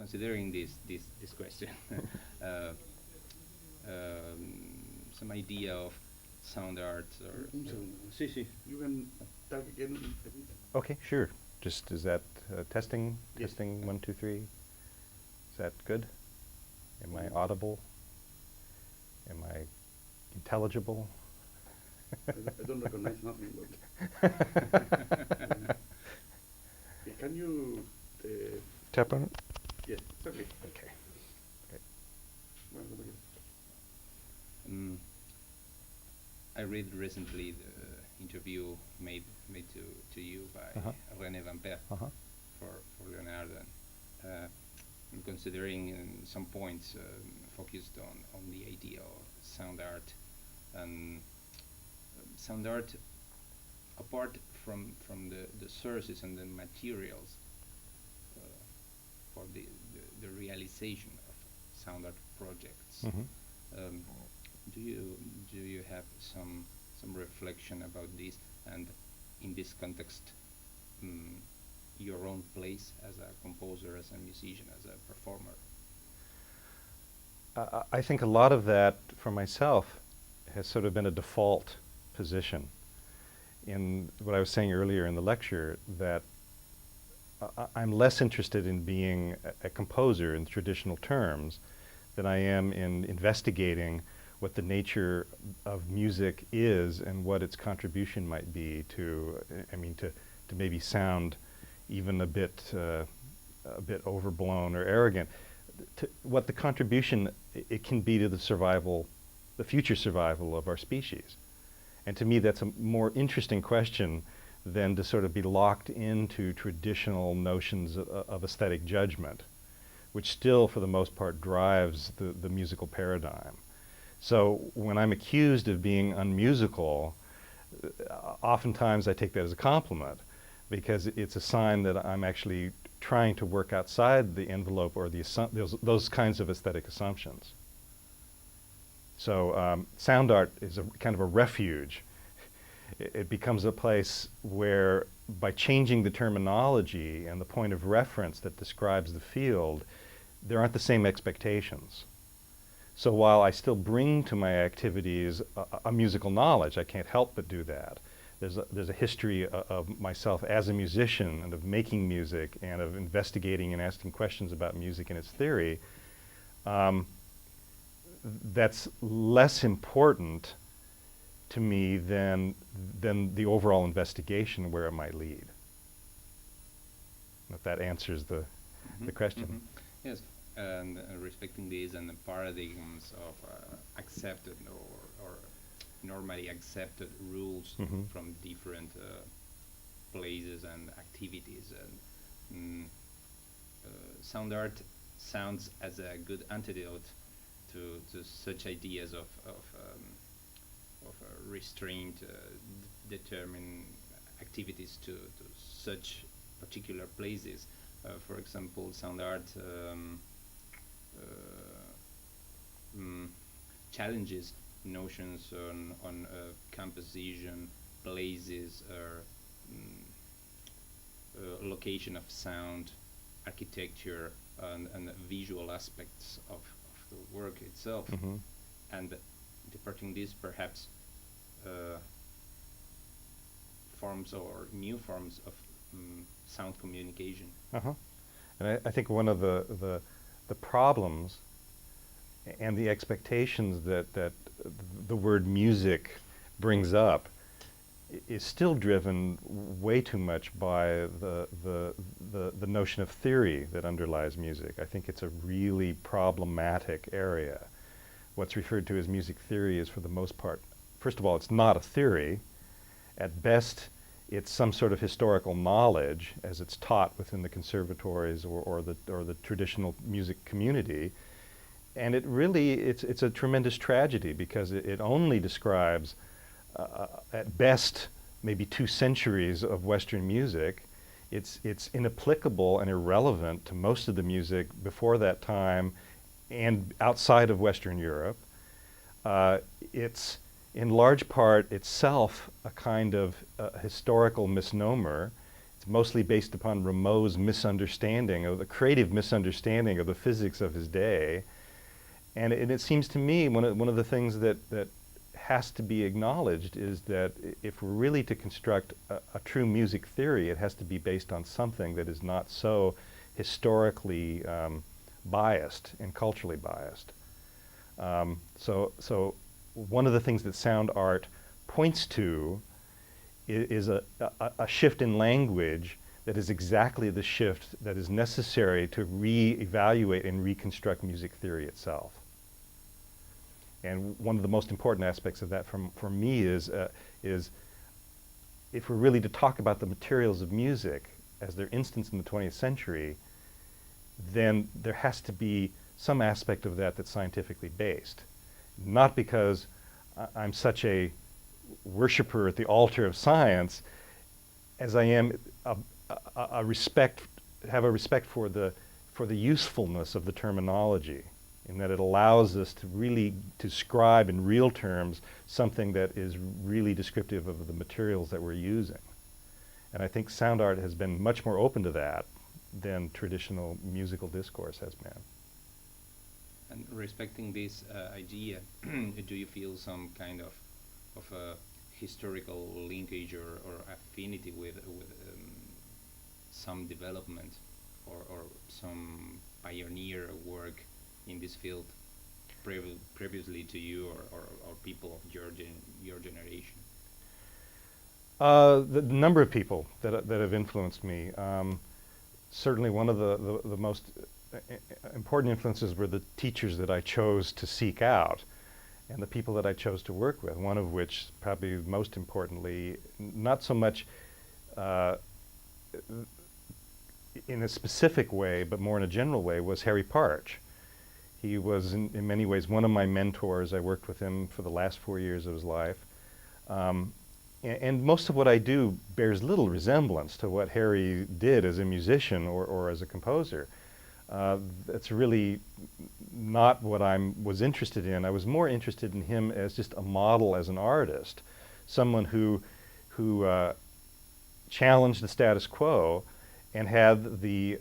considering this question, some idea of sound art or Un segundo. Sí, sí. You can talk again. Okay, sure. Just, is that testing? Yes. Testing, 1, 2, 3. Is that good? Am I audible? Am I intelligible? I don't recognize nothing. But can you Tap on it? yes, it's okay. Okay. Well, go ahead. I read recently the interview made to you by René Van Per for Leonardo, and considering some points focused on the idea of sound art, and sound art apart from the sources and the materials for the realization of sound art projects. Do you have some reflection about this, and in this context, your own place as a composer, as a musician, as a performer? I think a lot of that, for myself, has sort of been a default position. In what I was saying earlier in the lecture, that I'm less interested in being a composer in traditional terms than I am in investigating what the nature of music is and what its contribution might be to, to maybe sound even a bit overblown or arrogant, what the contribution it can be to the survival, the future survival of our species. And to me, that's a more interesting question than to sort of be locked into traditional notions of aesthetic judgment, which still, for the most part, drives the musical paradigm. So when I'm accused of being unmusical, oftentimes I take that as a compliment, because it's a sign that I'm actually trying to work outside the envelope or those kinds of aesthetic assumptions. So sound art is a kind of a refuge. It becomes a place where, by changing the terminology and the point of reference that describes the field, there aren't the same expectations. So while I still bring to my activities a musical knowledge, I can't help but do that. There's a history of myself as a musician and of making music and of investigating and asking questions about music and its theory. That's less important to me than the overall investigation where it might lead. If that answers the question. Yes, and respecting these and the paradigms of accepted or normally accepted rules from different places and activities, and sound art sounds as a good antidote to such ideas of restraint, determined activities to such particular places. For example, sound art challenges notions on composition, places, or location of sound, architecture, and visual aspects of the work itself. And departing this, perhaps forms or new forms of sound communication. And I think one of the problems and the expectations that the word music brings up is still driven way too much by the notion of theory that underlies music. I think it's a really problematic area. What's referred to as music theory is, for the most part, first of all, it's not a theory. At best, it's some sort of historical knowledge as it's taught within the conservatories or the traditional music community. And it really, it's a tremendous tragedy, because it only describes, at best, maybe 2 centuries of Western music. It's inapplicable and irrelevant to most of the music before that time and outside of Western Europe. It's in large part itself a kind of historical misnomer. It's It's mostly based upon Rameau's misunderstanding, of the creative misunderstanding of the physics of his day. And it seems to me one of the things that has to be acknowledged is that if we're really to construct a true music theory, it has to be based on something that is not so historically biased and culturally biased. So one of the things that sound art points to is a shift in language that is exactly the shift that is necessary to re-evaluate and reconstruct music theory itself. And one of the most important aspects of that for me is if we're really to talk about the materials of music as their instance in the 20th century, then there has to be some aspect of that that's scientifically based. Not because I'm such a worshiper at the altar of science, as I am have a respect for the usefulness of the terminology, in that it allows us to really describe in real terms something that is really descriptive of the materials that we're using. And I think sound art has been much more open to that than traditional musical discourse has been. And respecting this idea, do you feel some kind of a historical linkage or affinity with some development or some pioneer work in this field previously to you or people of your generation? The number of people that have influenced me. Certainly one of the most important influences were the teachers that I chose to seek out and the people that I chose to work with, one of which, probably most importantly, not so much in a specific way, but more in a general way, was Harry Partch. He was in many ways one of my mentors. I worked with him for the last 4 years of his life. And most of what I do bears little resemblance to what Harry did as a musician or as a composer. That's really not what I was interested in. I was more interested in him as just a model as an artist, someone who challenged the status quo and had the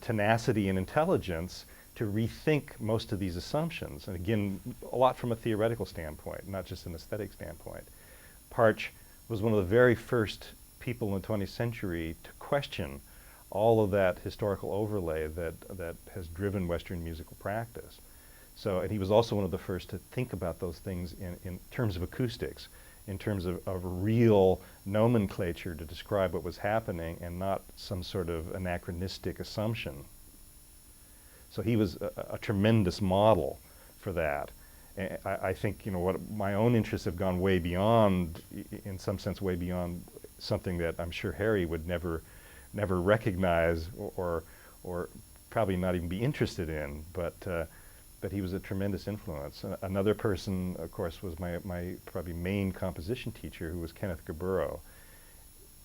tenacity and intelligence to rethink most of these assumptions. And again, a lot from a theoretical standpoint, not just an aesthetic standpoint. Partch was one of the very first people in the 20th century to question all of that historical overlay that has driven Western musical practice. So, and he was also one of the first to think about those things in terms of acoustics, in terms of real nomenclature to describe what was happening and not some sort of anachronistic assumption. So he was a tremendous model for that. I think, you know, what my own interests have gone way beyond, in some sense, way beyond something that I'm sure Harry would never recognize or probably not even be interested in. But he was a tremendous influence. Another person, of course, was my probably main composition teacher, who was Kenneth Gaburo.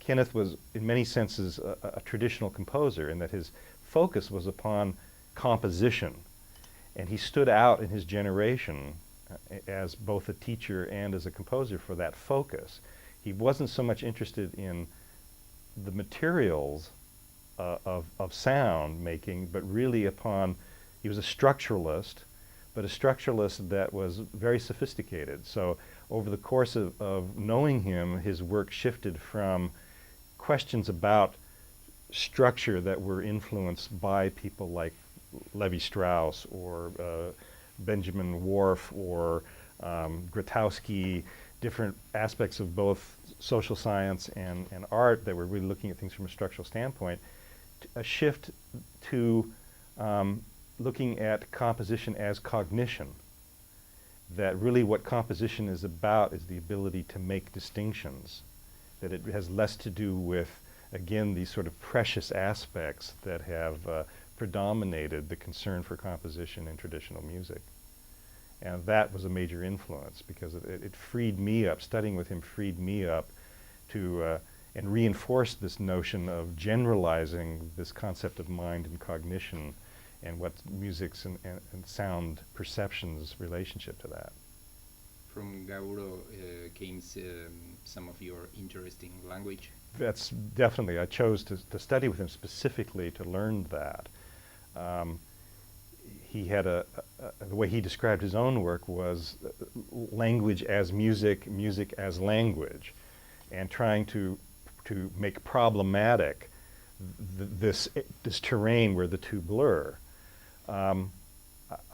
Kenneth was, in many senses, a traditional composer in that his focus was upon composition. And he stood out in his generation as both a teacher and as a composer for that focus. He wasn't so much interested in the materials of sound making, but really upon, he was a structuralist, but a structuralist that was very sophisticated. So over the course of knowing him, his work shifted from questions about structure that were influenced by people like Levi-Strauss or Benjamin Whorf or Grotowski, different aspects of both social science and art that were really looking at things from a structural standpoint, a shift to looking at composition as cognition. That really what composition is about is the ability to make distinctions, that it has less to do with, again, these sort of precious aspects that have predominated the concern for composition in traditional music. And that was a major influence because it freed me up, studying with him freed me up to, and reinforced this notion of generalizing this concept of mind and cognition and what music's and sound perception's relationship to that. From Gaburo came some of your interesting language that's definitely, I chose to study with him specifically to learn that. He had the way he described his own work was language as music, music as language, and trying to make problematic this terrain where the two blur.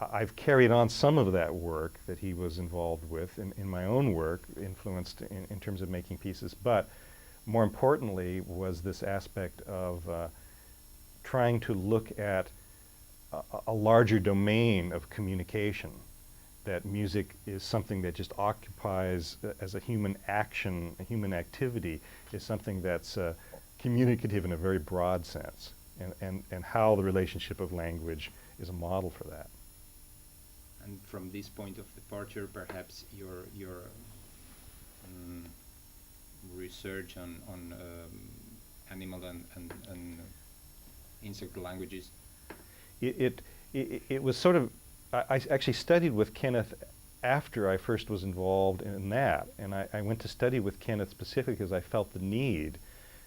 I've carried on some of that work that he was involved with in my own work, influenced in terms of making pieces, but more importantly was this aspect of trying to look at a larger domain of communication, that music is something that just occupies as a human action, a human activity, is something that's communicative in a very broad sense, and how the relationship of language is a model for that. And from this point of departure, perhaps your research on animal and insect languages. It was sort of, I actually studied with Kenneth after I first was involved in that, and I went to study with Kenneth specifically because I felt the need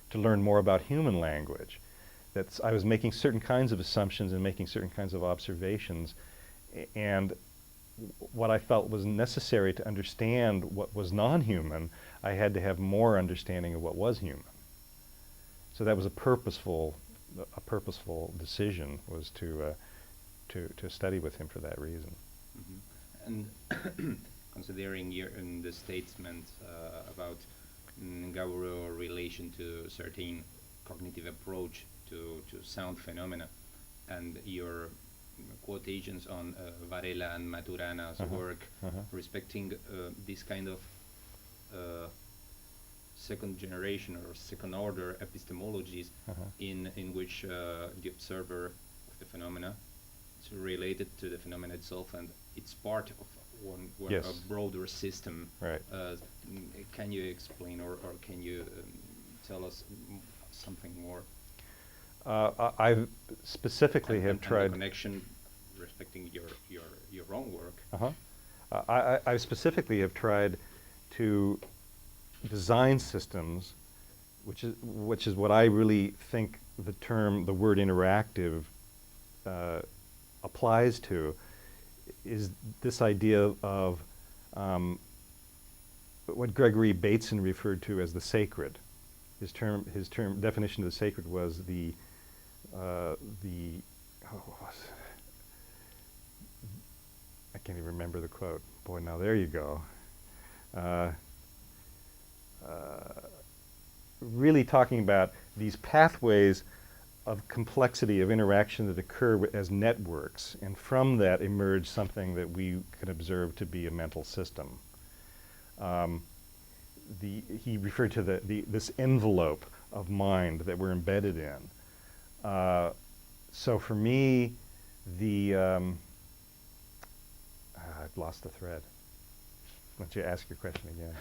to learn more about human language. I was making certain kinds of assumptions and making certain kinds of observations, and what I felt was necessary to understand what was non-human, I had to have more understanding of what was human. So that was a purposeful decision, was to study with him for that reason. Mm-hmm. And considering the statement about Gauro's relation to certain cognitive approach to sound phenomena, and your quotations on Varela and Maturana's work respecting this kind of second generation or second order epistemologies in which the observer of the phenomena is related to the phenomena itself, and it's part of Yes. a broader system. Right. Can you explain or can you tell us something more? I specifically have tried the connection respecting your own work. I specifically have tried to design systems, which is what I really think the word interactive applies to, is this idea of what Gregory Bateson referred to as the sacred. His definition of the sacred was I can't even remember the quote. Boy, now there you go. Really talking about these pathways of complexity of interaction that occur as networks, and from that emerge something that we can observe to be a mental system. He referred to this envelope of mind that we're embedded in. So for me, I've lost the thread. Why don't you ask your question again?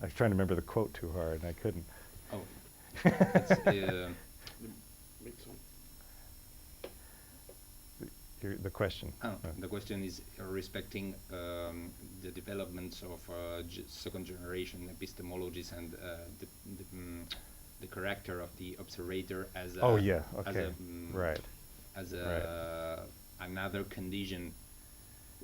I was trying to remember the quote too hard, and I couldn't. Oh, it's, the question. The question is respecting the developments of second generation epistemologies and the character of the observer as a, right. As a another condition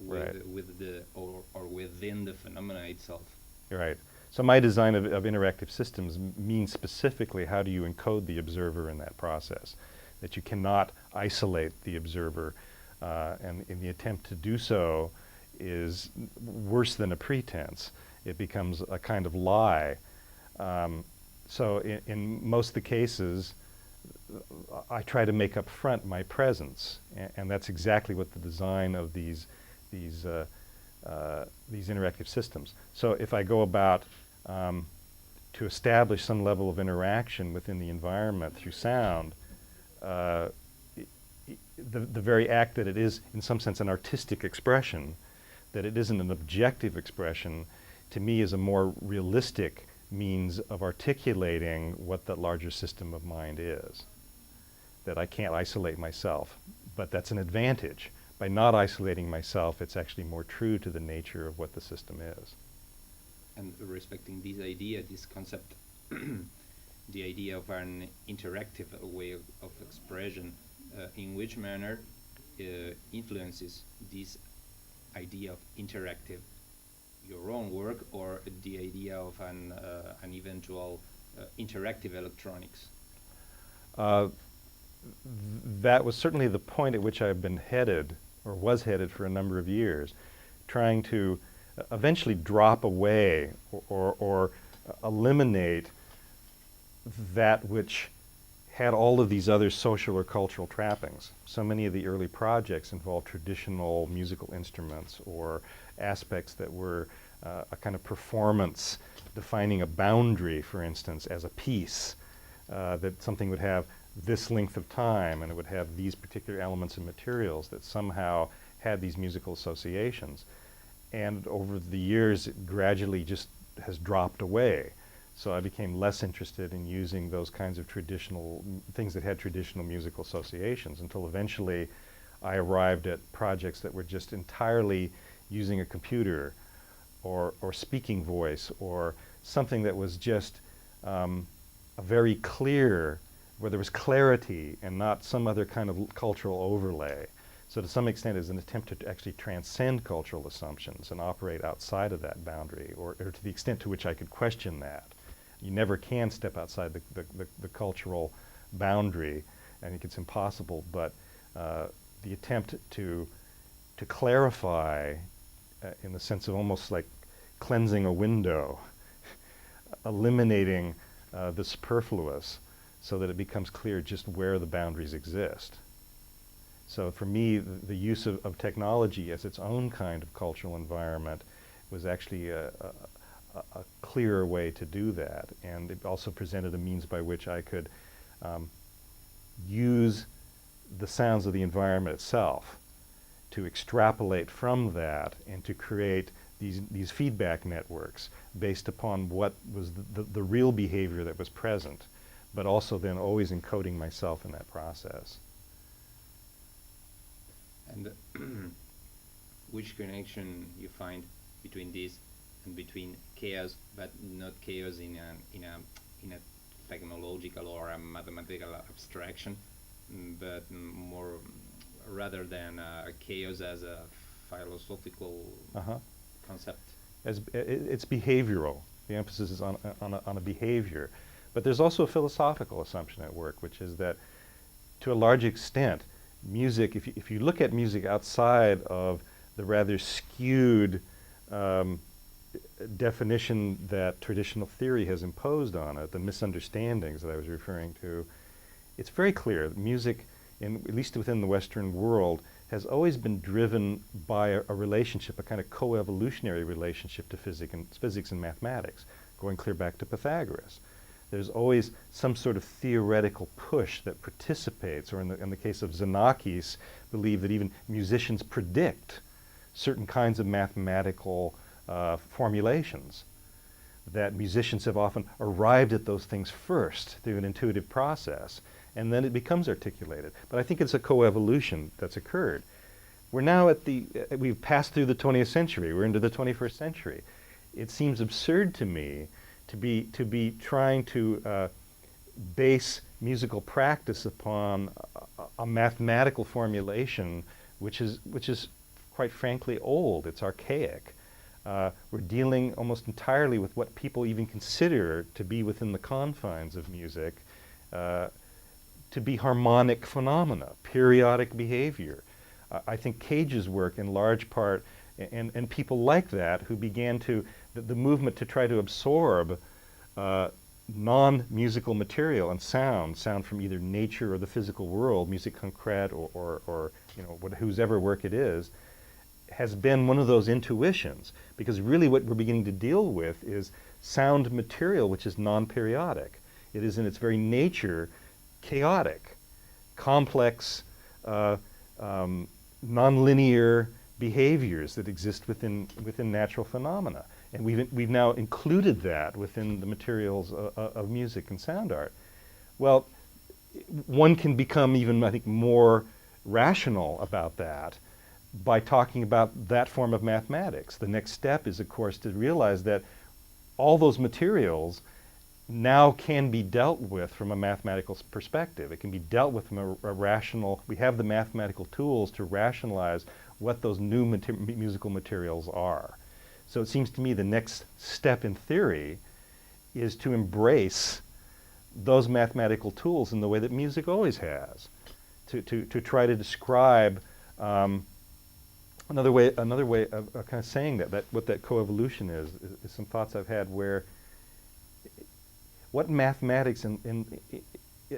with the or within the phenomena itself. Right. So my design of interactive systems means specifically how do you encode the observer in that process, that you cannot isolate the observer, and in the attempt to do so is worse than a pretense. It becomes a kind of lie. So in most of the cases, I try to make up front my presence, and that's exactly what the design of these interactive systems. So if I go about to establish some level of interaction within the environment through sound, the very act that it is, in some sense, an artistic expression, that it isn't an objective expression, to me is a more realistic means of articulating what that larger system of mind is. That I can't isolate myself, but that's an advantage. By not isolating myself, it's actually more true to the nature of what the system is. And respecting this idea, this concept the idea of an interactive way of expression, in which manner influences this idea of interactive your own work, or the idea of an eventual interactive electronics? That was certainly the point at which I've been headed, or was headed for a number of years, trying to eventually drop away or eliminate that which had all of these other social or cultural trappings. So many of the early projects involved traditional musical instruments or aspects that were a kind of performance, defining a boundary, for instance, as a piece, that something would have this length of time and it would have these particular elements and materials that somehow had these musical associations. And over the years, it gradually just has dropped away. So I became less interested in using those kinds of traditional things that had traditional musical associations, until eventually I arrived at projects that were just entirely using a computer or speaking voice, or something that was just a very clear, where there was clarity and not some other kind of cultural overlay. So to some extent it's an attempt to actually transcend cultural assumptions and operate outside of that boundary, or to the extent to which I could question that. You never can step outside the cultural boundary. I think it's impossible, but the attempt to clarify in the sense of almost like cleansing a window, eliminating the superfluous so that it becomes clear just where the boundaries exist. So for me, the use of technology as its own kind of cultural environment was actually a clearer way to do that, and it also presented a means by which I could use the sounds of the environment itself to extrapolate from that and to create these feedback networks based upon what was the real behavior that was present, but also then always encoding myself in that process. And which connection you find between this and between chaos, but not chaos in a technological or a mathematical abstraction, but more rather than chaos as a philosophical concept? It's behavioral. The emphasis is on a behavior. But there's also a philosophical assumption at work, which is that to a large extent, music, if you look at music outside of the rather skewed definition that traditional theory has imposed on it, the misunderstandings that I was referring to, it's very clear that music, at least within the Western world, has always been driven by a relationship, a kind of co-evolutionary relationship to physics and mathematics, going clear back to Pythagoras. There's always some sort of theoretical push that participates, or in the case of Xenakis, believe that even musicians predict certain kinds of mathematical formulations, that musicians have often arrived at those things first through an intuitive process, and then it becomes articulated. But I think it's a co-evolution that's occurred. We're now we've passed through the 20th century, we're into the 21st century. It seems absurd to me to be trying to base musical practice upon a mathematical formulation which is quite frankly old. It's archaic. We're dealing almost entirely with what people even consider to be within the confines of music, to be harmonic phenomena, periodic behavior. I think Cage's work in large part, and people like that who began the movement to try to absorb non-musical material and sound from either nature or the physical world, music concrete or whosever work it is, has been one of those intuitions, because really what we're beginning to deal with is sound material which is non-periodic. It is in its very nature chaotic, complex, non-linear behaviors that exist within natural phenomena. And we've now included that within the materials of music and sound art. Well, one can become even, I think, more rational about that by talking about that form of mathematics. The next step is, of course, to realize that all those materials now can be dealt with from a mathematical perspective. It can be dealt with from a rational, we have the mathematical tools to rationalize what those new musical materials are. So it seems to me the next step in theory is to embrace those mathematical tools in the way that music always has, to try to describe another way of kind of saying that what that coevolution is some thoughts I've had where what mathematics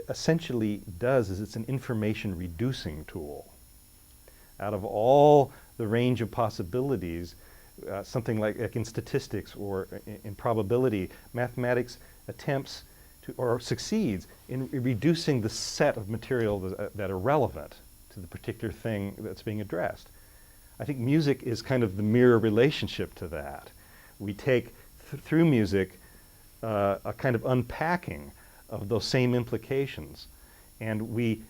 essentially does is it's an information reducing tool. Out of all the range of possibilities, something like in statistics or in probability, mathematics attempts to, or succeeds in reducing the set of material that are relevant to the particular thing that's being addressed. I think music is kind of the mirror relationship to that. We take through music a kind of unpacking of those same implications, and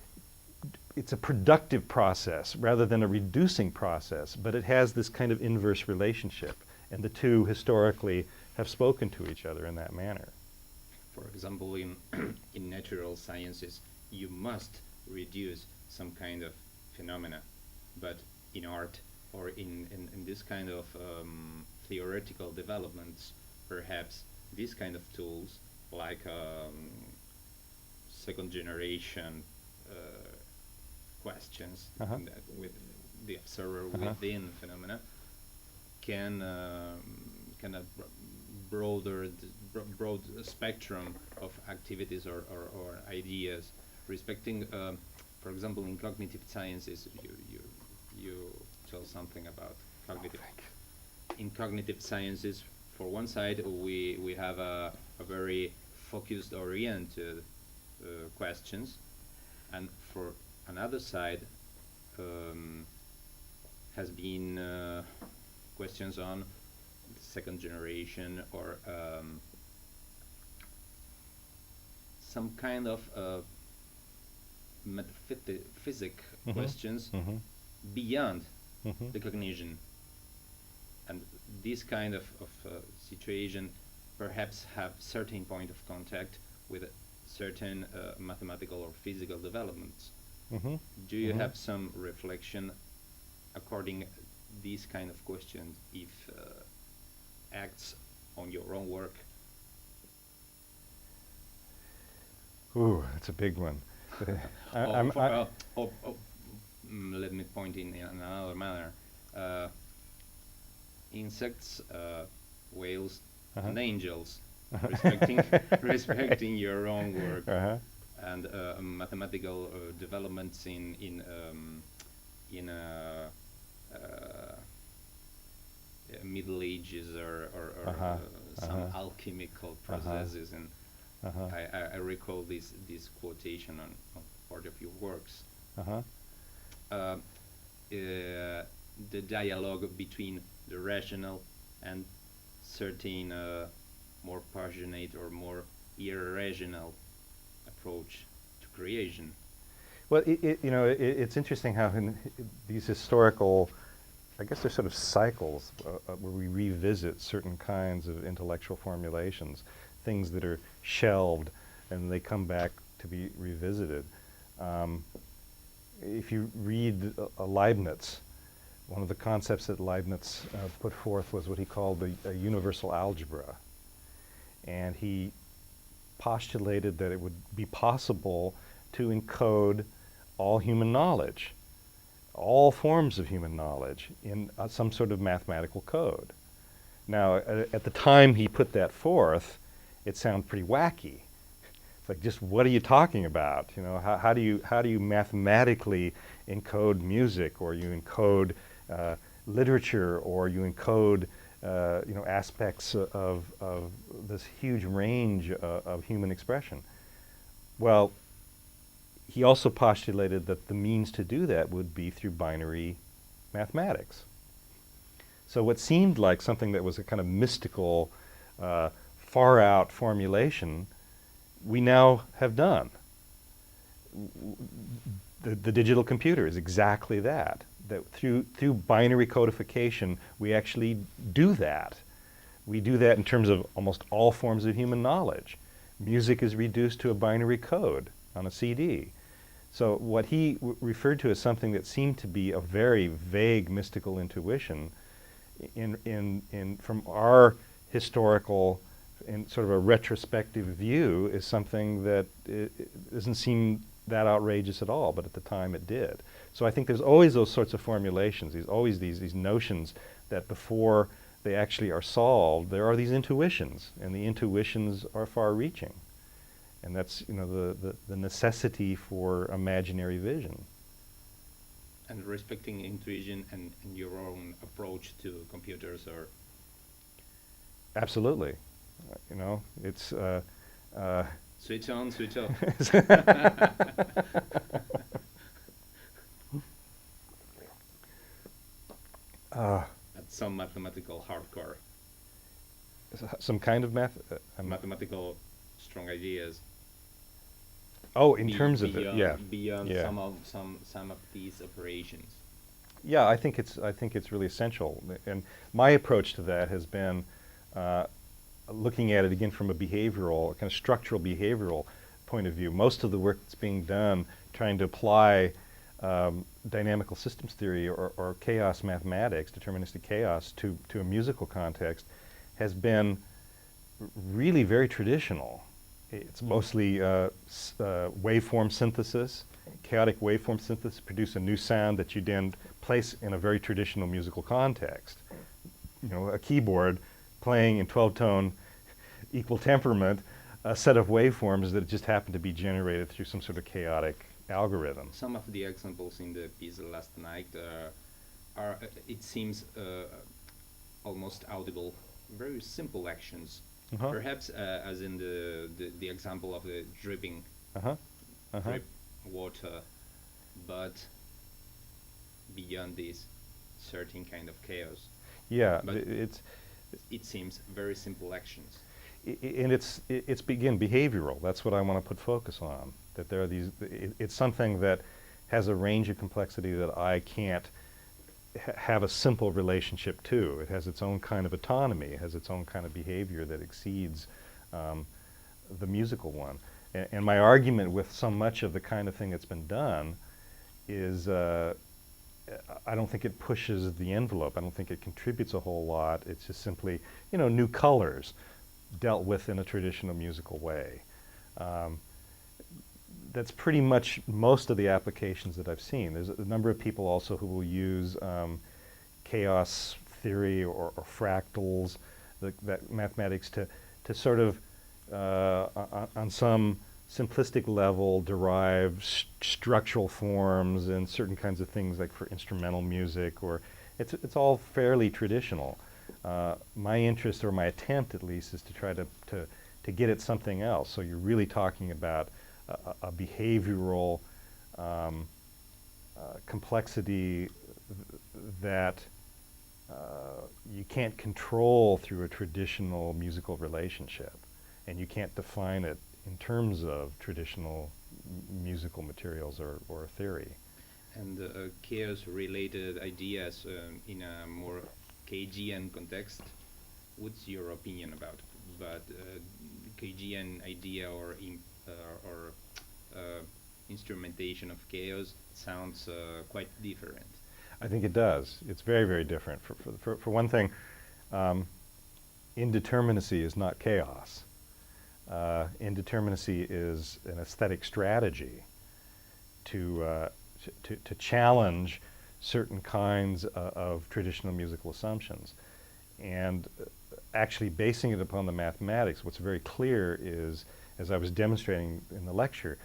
it's a productive process rather than a reducing process, but it has this kind of inverse relationship, and the two historically have spoken to each other in that manner. For example, in natural sciences, you must reduce some kind of phenomena, but in art or in this kind of theoretical developments, perhaps these kind of tools, like second generation questions with the observer within phenomena, can a broad spectrum of activities or ideas respecting, for example, in cognitive sciences, you tell something about cognitive. In cognitive sciences, for one side, we have a very focused, oriented questions, and for another side has been questions on second generation or some kind of metaphysic questions beyond the cognition. And this kind of situation perhaps have certain point of contact with certain mathematical or physical developments. Do you have some reflection according these kind of questions if acts on your own work? Ooh, that's a big one. Let me point in another manner. Insects, whales, and angels, respecting your own work, and mathematical developments in Middle Ages or some alchemical processes, and I recall this quotation on part of your works. The dialogue between the rational and certain more passionate or more irrational approach to creation. Well, it's interesting how in these historical, I guess they're sort of cycles where we revisit certain kinds of intellectual formulations, things that are shelved and they come back to be revisited. If you read Leibniz, one of the concepts that Leibniz put forth was what he called a universal algebra. And he postulated that it would be possible to encode all human knowledge, all forms of human knowledge, in some sort of mathematical code. Now, at the time he put that forth, it sounded pretty wacky. It's like, just what are you talking about? You know, how do you mathematically encode music, or you encode literature, or you encode aspects of this huge range of human expression? Well, he also postulated that the means to do that would be through binary mathematics. So what seemed like something that was a kind of mystical, far-out formulation, we now have done. The digital computer is exactly that. That through binary codification, we actually do that. We do that in terms of almost all forms of human knowledge. Music is reduced to a binary code on a CD. So what he referred to as something that seemed to be a very vague mystical intuition from our historical in sort of a retrospective view is something that it doesn't seem that outrageous at all, but at the time it did. So I think there's always those sorts of formulations, these notions that before they actually are solved, there are these intuitions, and the intuitions are far-reaching. And that's, you know, the necessity for imaginary vision. And respecting intuition and your own approach to computers, or absolutely, you know, it's switch on, switch off. That's some mathematical hardcore. Some kind of mathematical strong ideas. Oh, in terms of it, yeah. Beyond yeah. some of these operations. Yeah, I think it's really essential. And my approach to that has been looking at it again from a behavioral, kind of structural behavioral point of view. Most of the work that's being done trying to apply dynamical systems theory or chaos mathematics, deterministic chaos, to a musical context has been really very traditional. It's mostly waveform synthesis, chaotic waveform synthesis, produce a new sound that you then place in a very traditional musical context. You know, a keyboard playing in 12-tone equal temperament, a set of waveforms that just happen to be generated through some sort of chaotic algorithm. Some of the examples in the piece last night are, it seems, almost audible, very simple actions. Perhaps as in the example of the dripping drip water, but beyond this certain kind of chaos. Yeah, but it seems very simple actions. And it's again behavioral. That's what I want to put focus on. That there are these. It's something that has a range of complexity that I can't have a simple relationship to. It has its own kind of autonomy. It has its own kind of behavior that exceeds the musical one. And my argument with so much of the kind of thing that's been done is I don't think it pushes the envelope. I don't think it contributes a whole lot. It's just simply, you know, new colors dealt with in a traditional musical way. That's pretty much most of the applications that I've seen. There's a number of people also who will use chaos theory or fractals, that mathematics to sort of, on some simplistic level, derive structural forms and certain kinds of things, like for instrumental music, or it's all fairly traditional. My interest, or my attempt at least, is to try to get at something else. So you're really talking about a behavioral complexity that you can't control through a traditional musical relationship, and you can't define it in terms of traditional musical materials or theory. And chaos-related ideas in a more KGN context, what's your opinion about? But KGN idea or instrumentation of chaos sounds quite different. I think it does. It's very, very different. For one thing, indeterminacy is not chaos. Indeterminacy is an aesthetic strategy to challenge certain kinds of traditional musical assumptions. And actually basing it upon the mathematics, what's very clear is, as I was demonstrating in the lecture,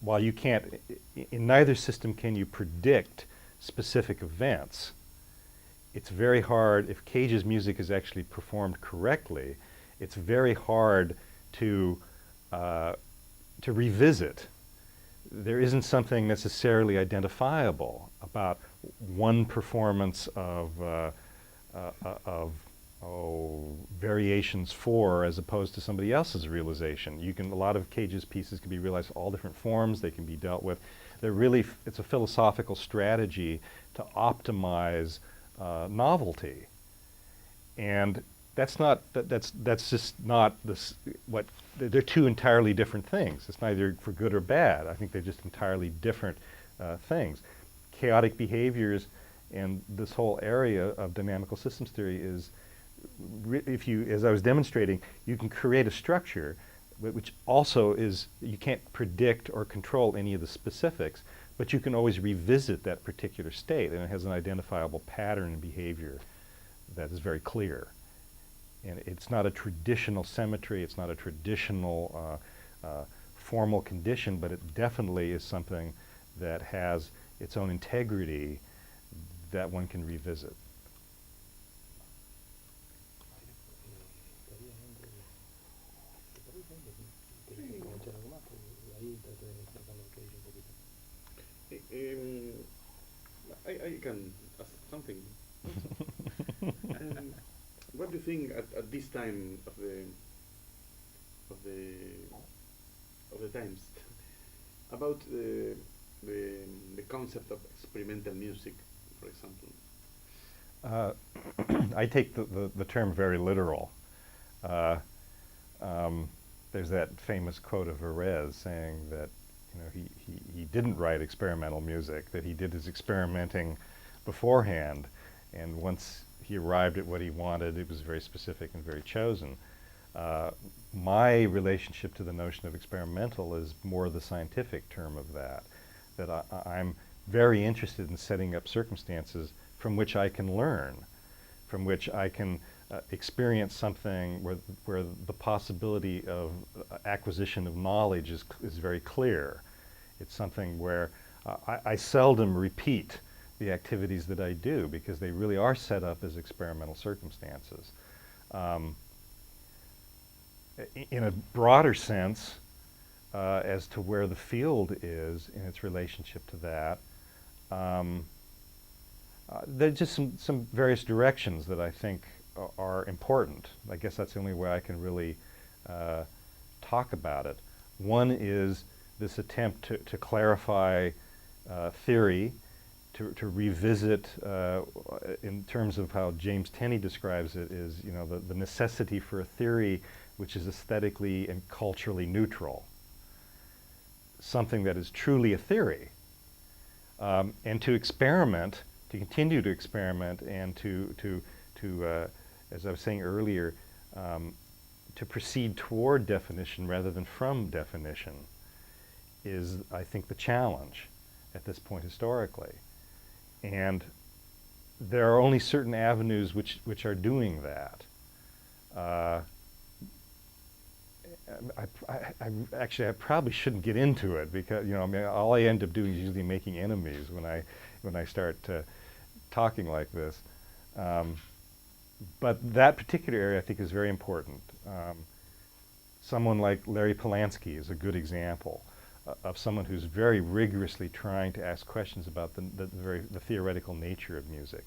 while you can't, in neither system can you predict specific events, it's very hard, if Cage's music is actually performed correctly, it's very hard to revisit. There isn't something necessarily identifiable about one performance of variations 4 as opposed to somebody else's realization. A lot of Cage's pieces can be realized in all different forms. They can be dealt with. They're really, it's a philosophical strategy to optimize novelty, and that's just not what they're two entirely different things. It's neither for good or bad. I think they're just entirely different things. Chaotic behaviors and this whole area of dynamical systems theory is, if you, as I was demonstrating, you can create a structure which also is, you can't predict or control any of the specifics, but you can always revisit that particular state, and it has an identifiable pattern in behavior that is very clear. And it's not a traditional symmetry, it's not a traditional formal condition, but it definitely is something that has its own integrity that one can revisit. I can ask something. What do you think at this time of the times about the concept of experimental music, for example? I take the term very literal. There's that famous quote of Varela saying that, you know, he didn't write experimental music, that he did his experimenting beforehand, and once he arrived at what he wanted, it was very specific and very chosen. My relationship to the notion of experimental is more the scientific term of that, that I'm very interested in setting up circumstances from which I can learn, from which I can experience something where the possibility of acquisition of knowledge is very clear. It's something where I seldom repeat the activities that I do because they really are set up as experimental circumstances. In a broader sense, as to where the field is in its relationship to that, there are just some various directions that I think are important. I guess that's the only way I can really talk about it. One is this attempt to clarify theory, to revisit in terms of how James Tenney describes it, is, you know, the necessity for a theory which is aesthetically and culturally neutral, something that is truly a theory, and to experiment, to continue to experiment, and to as I was saying earlier, to proceed toward definition rather than from definition is, I think, the challenge at this point historically. And there are only certain avenues which are doing that. Actually, I probably shouldn't get into it because, you know, I mean, all I end up doing is usually making enemies when I start talking like this. But that particular area, I think, is very important. Someone like Larry Polanski is a good example of someone who's very rigorously trying to ask questions about the theoretical nature of music.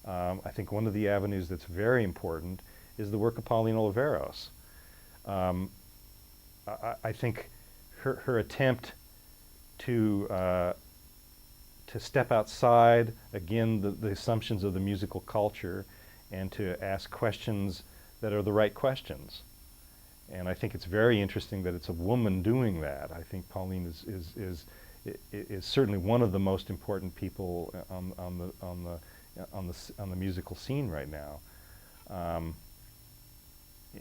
I think one of the avenues that's very important is the work of Pauline Oliveros. I think her attempt to step outside, again, the assumptions of the musical culture, and to ask questions that are the right questions. And I think it's very interesting that it's a woman doing that. I think Pauline is certainly one of the most important people on the musical scene right now.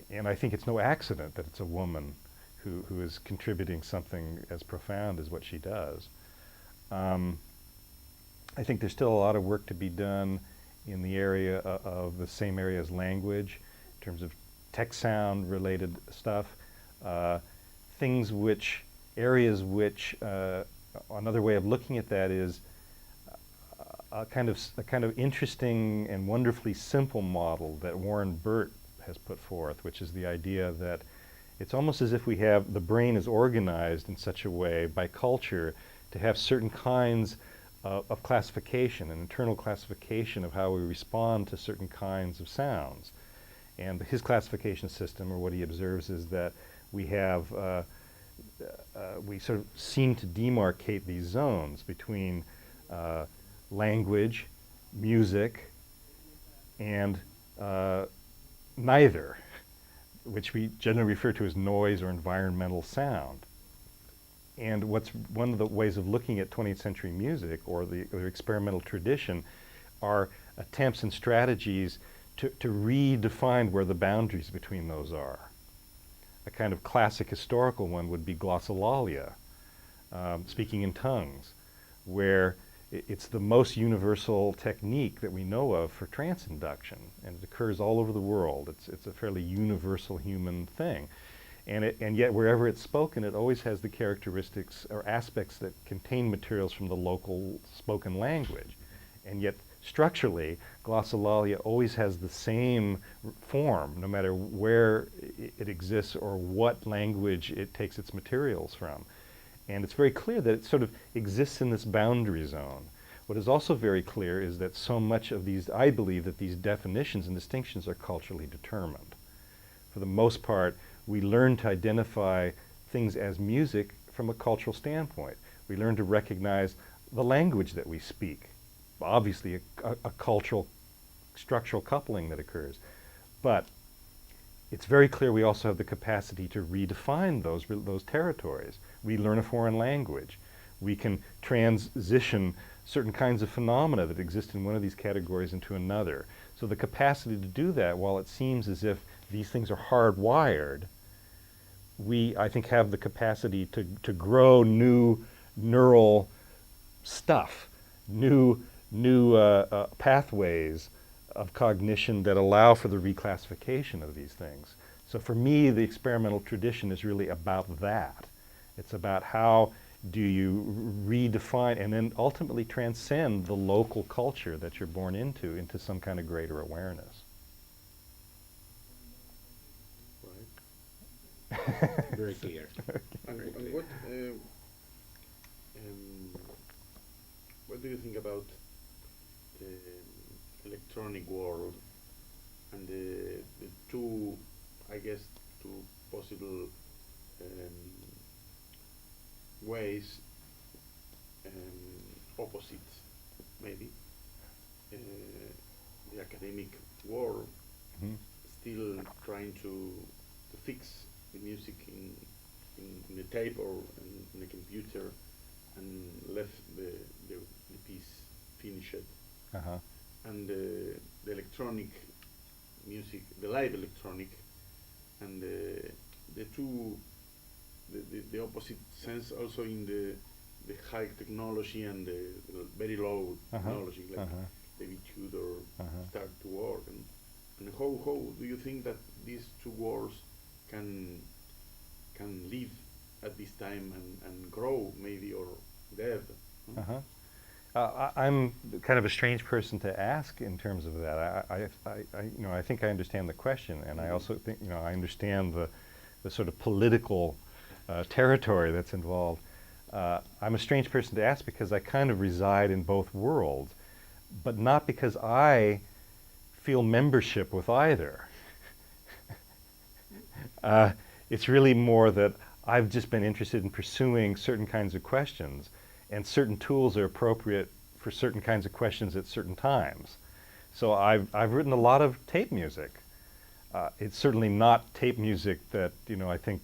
And I think it's no accident that it's a woman who is contributing something as profound as what she does. I think there's still a lot of work to be done in the area of the same area as language, in terms of text sound related stuff, areas which, another way of looking at that is a kind of interesting and wonderfully simple model that Warren Burt has put forth, which is the idea that it's almost as if the brain is organized in such a way by culture to have certain kinds of classification, an internal classification of how we respond to certain kinds of sounds. And his classification system, or what he observes, is that we have, we sort of seem to demarcate these zones between language, music, and neither. which we generally refer to as noise or environmental sound. And what's one of the ways of looking at 20th century music or the experimental tradition are attempts and strategies to redefine where the boundaries between those are. A kind of classic historical one would be glossolalia, speaking in tongues, where it's the most universal technique that we know of for trance induction, and it occurs all over the world. It's a fairly universal human thing. And yet wherever it's spoken, it always has the characteristics or aspects that contain materials from the local spoken language. And yet structurally, glossolalia always has the same form, no matter where it exists or what language it takes its materials from. And it's very clear that it sort of exists in this boundary zone. What is also very clear is that so much of these, I believe that these definitions and distinctions are culturally determined. For the most part, we learn to identify things as music from a cultural standpoint. We learn to recognize the language that we speak. Obviously a cultural structural coupling that occurs. But it's very clear we also have the capacity to redefine those territories. We learn a foreign language. We can transition certain kinds of phenomena that exist in one of these categories into another. So the capacity to do that, while it seems as if these things are hardwired, we, I think, have the capacity to grow new neural stuff, new pathways of cognition that allow for the reclassification of these things. So for me, the experimental tradition is really about that. It's about how do you redefine and then ultimately transcend the local culture that you're born into some kind of greater awareness. Right. Very clear. And what do you think about the electronic world and the two, I guess, two possible ways, opposites, maybe? The academic world still trying to fix the music in the tape or in the computer and left the piece finished. And the electronic music, the live electronic, and the two, the opposite sense also in the high technology and the very low technology, like David Tudor start to work, and how do you think that these two worlds can live at this time and grow maybe or dead? I'm kind of a strange person to ask in terms of that. I think I understand the question, and I also think I understand the sort of political territory that's involved. I'm a strange person to ask because I kind of reside in both worlds, but not because I feel membership with either. It's really more that I've just been interested in pursuing certain kinds of questions, and certain tools are appropriate for certain kinds of questions at certain times. So I've written a lot of tape music. It's certainly not tape music that I think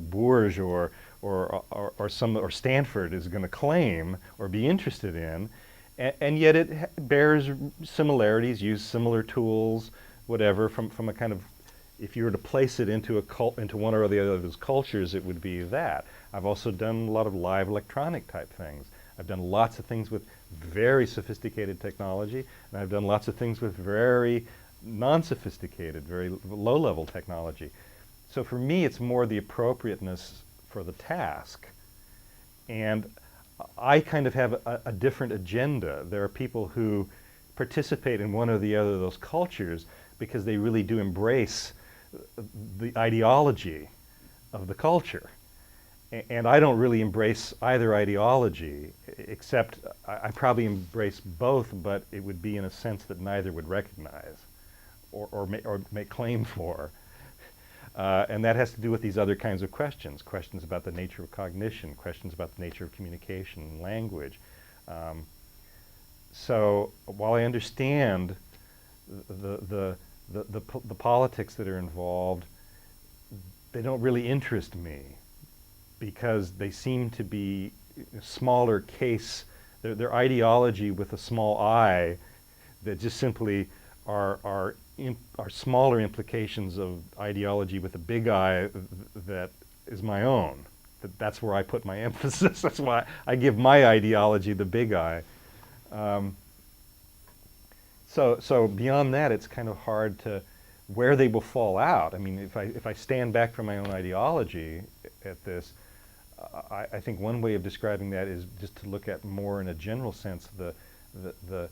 Bourges or Stanford is going to claim or be interested in, and yet it bears similarities, use similar tools, whatever. From a kind of, if you were to place it into into one or the other of those cultures, it would be that. I've also done a lot of live electronic type things. I've done lots of things with very sophisticated technology, and I've done lots of things with very non-sophisticated, very low-level technology. So for me, it's more the appropriateness for the task. And I kind of have a different agenda. There are people who participate in one or the other of those cultures because they really do embrace the ideology of the culture. And I don't really embrace either ideology, except I probably embrace both, but it would be in a sense that neither would recognize or make claim for. And that has to do with these other kinds of questions about the nature of cognition, questions about the nature of communication and language. So while I understand the politics that are involved, they don't really interest me because they seem to be smaller case, they're ideology with a small I that just simply are smaller implications of ideology with a big I that is my own. That's where I put my emphasis. That's why I give my ideology the big I. So beyond that, it's kind of hard to where they will fall out. I mean, if I stand back from my own ideology at this, I think one way of describing that is just to look at more in a general sense, in a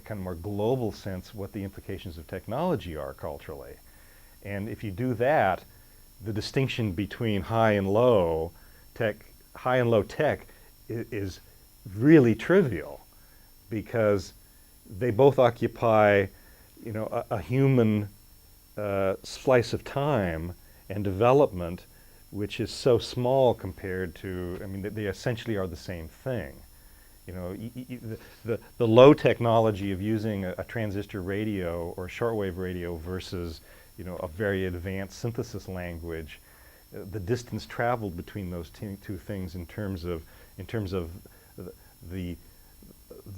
kind of more global sense, what the implications of technology are culturally. And if you do that, the distinction between high and low tech is really trivial, because they both occupy, you know, a human slice of time and development, which is so small compared to, I mean, they essentially are the same thing. You know, the low technology of using a transistor radio or shortwave radio versus, you know, a very advanced synthesis language, the distance traveled between those two things in terms of the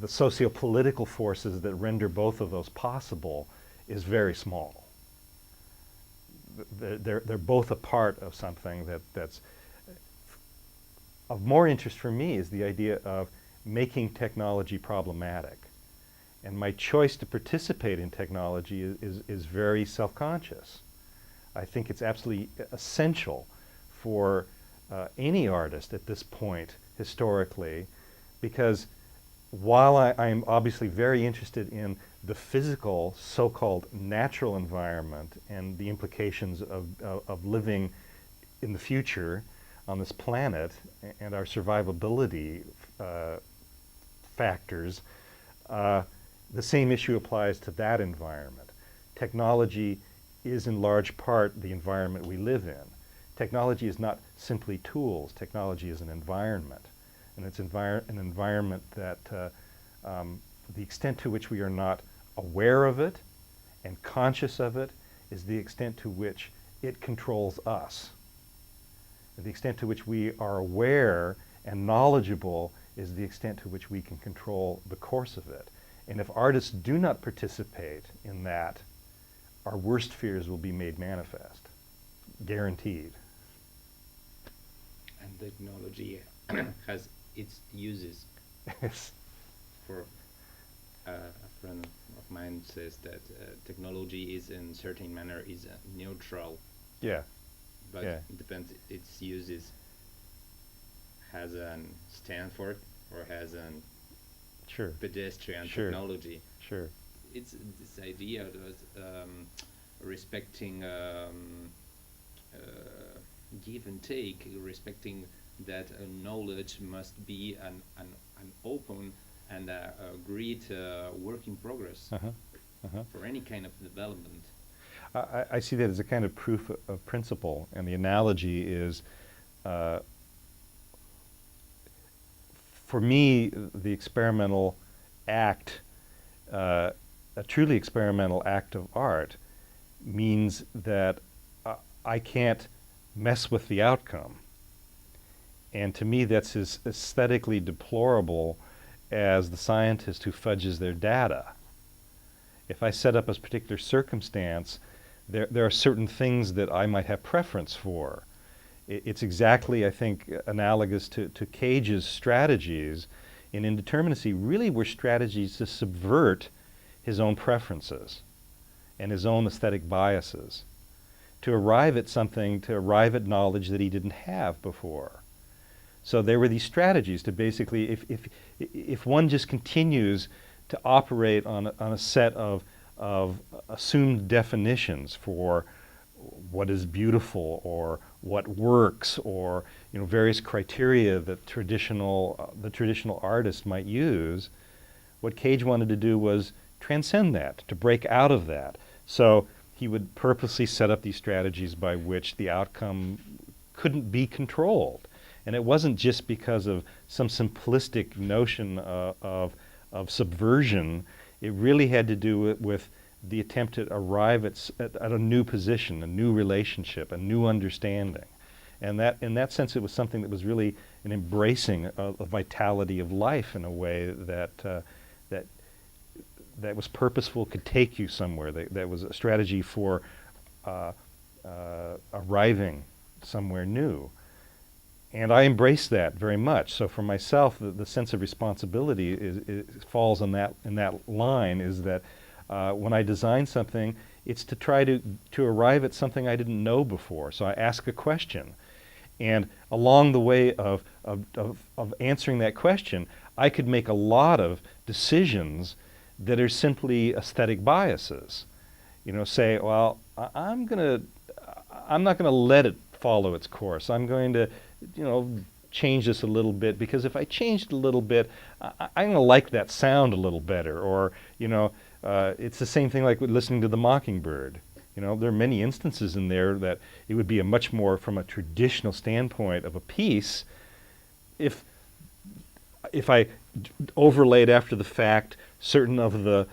socio-political forces that render both of those possible is very small. They're both a part of something that's of more interest for me is the idea of making technology problematic. And my choice to participate in technology is very self-conscious. I think it's absolutely essential for any artist at this point historically, because while I'm obviously very interested in the physical, so-called natural environment and the implications of living in the future on this planet and our survivability factors, the same issue applies to that environment. Technology is in large part the environment we live in. Technology is not simply tools. Technology is an environment. And it's an environment that the extent to which we are not aware of it and conscious of it is the extent to which it controls us. And the extent to which we are aware and knowledgeable is the extent to which we can control the course of it. And if artists do not participate in that, our worst fears will be made manifest, guaranteed. And technology has its uses. Yes. For a friend of mine says that technology is in certain manner is neutral. Yeah. But yeah. it depends its uses. Has an stand for it or has an sure. pedestrian sure. technology. Sure. It's this idea of respecting give and take, respecting that knowledge must be an open and agreed work in progress for any kind of development. I see that as a kind of proof of principle, and the analogy is, for me, the experimental act, a truly experimental act of art, means that I can't mess with the outcome. And to me, that's as aesthetically deplorable as the scientist who fudges their data. If I set up a particular circumstance, there are certain things that I might have preference for. It's exactly, I think, analogous to Cage's strategies in indeterminacy really were strategies to subvert his own preferences and his own aesthetic biases, to arrive at something, to arrive at knowledge that he didn't have before. So there were these strategies to basically, if one just continues to operate on a set of assumed definitions for what is beautiful or what works, or various criteria that the traditional artist might use, what Cage wanted to do was transcend that, to break out of that. So he would purposely set up these strategies by which the outcome couldn't be controlled. And it wasn't just because of some simplistic notion of subversion. It really had to do with the attempt to arrive at a new position, a new relationship, a new understanding. And that, in that sense, it was something that was really an embracing of a vitality of life in a way that that was purposeful, could take you somewhere. That was a strategy for arriving somewhere new. And I embrace that very much. So for myself, the sense of responsibility falls on that, in that line, is that when I design something, it's to try to arrive at something I didn't know before. So I ask a question. And along the way of answering that question, I could make a lot of decisions that are simply aesthetic biases. You know, say, well, I'm not gonna let it follow its course. I'm going to, you know, change this a little bit, because if I change it a little bit, I'm gonna like that sound a little better. Or, you know, it's the same thing like with listening to the Mockingbird. You know, there are many instances in there that it would be a much more, from a traditional standpoint of a piece, if I overlaid after the fact certain of the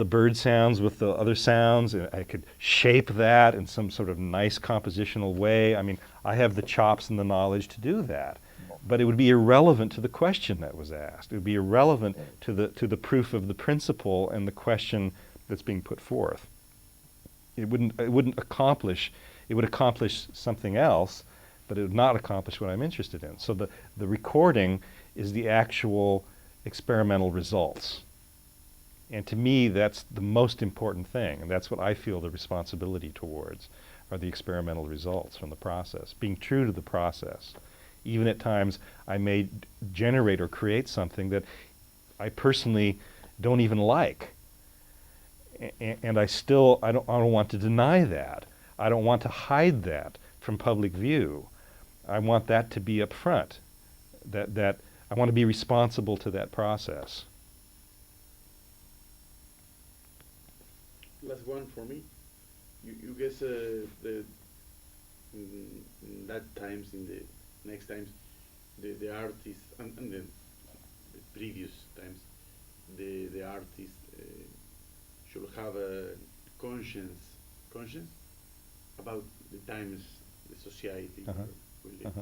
bird sounds with the other sounds, and I could shape that in some sort of nice compositional way. I mean, I have the chops and the knowledge to do that, but it would be irrelevant to the question that was asked. It would be irrelevant to the proof of the principle and the question that's being put forth. It wouldn't accomplish. It would accomplish something else, but it would not accomplish what I'm interested in. So the recording is the actual experimental results. And to me, that's the most important thing, and that's what I feel the responsibility towards, are the experimental results from the process, being true to the process. Even at times, I may generate or create something that I personally don't even like. And I don't want to deny that. I don't want to hide that from public view. I want that to be up front, that I want to be responsible to that process. Last one for me. You guess in that times, in the next times, the artist and the previous times, the artist should have a conscience about the times, the society we live.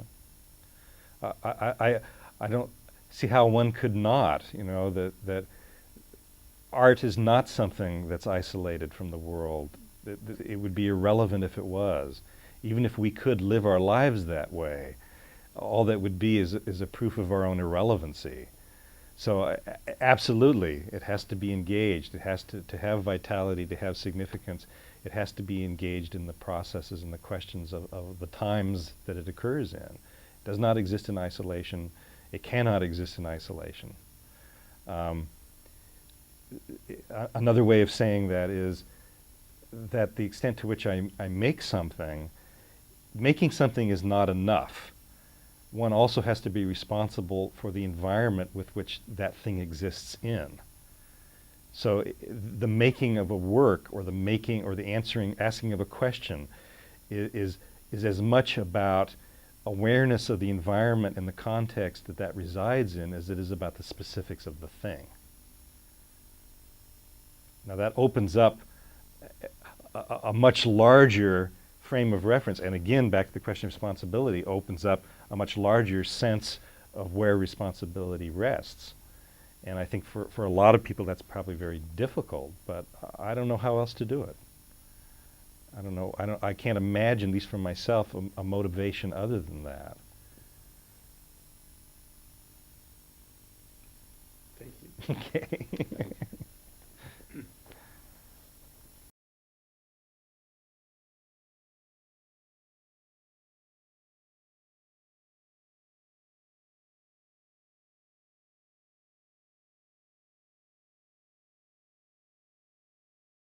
I don't see how one could not. You know, that art is not something that's isolated from the world. It would be irrelevant if it was. Even if we could live our lives that way, all that would be is a proof of our own irrelevancy. So absolutely, it has to be engaged. It has to have vitality, to have significance. It has to be engaged in the processes and the questions of the times that it occurs in. It does not exist in isolation. It cannot exist in isolation. Another way of saying that is that the extent to which I make something, making something is not enough. One also has to be responsible for the environment with which that thing exists in. So the making of a work, or the making or the asking of a question is as much about awareness of the environment and the context that resides in as it is about the specifics of the thing. Now that opens up a much larger frame of reference, and again, back to the question of responsibility, opens up a much larger sense of where responsibility rests. And I think for a lot of people that's probably very difficult, but I don't know how else to do it. I don't know, I can't imagine, at least for myself, a motivation other than that. Thank you. Okay.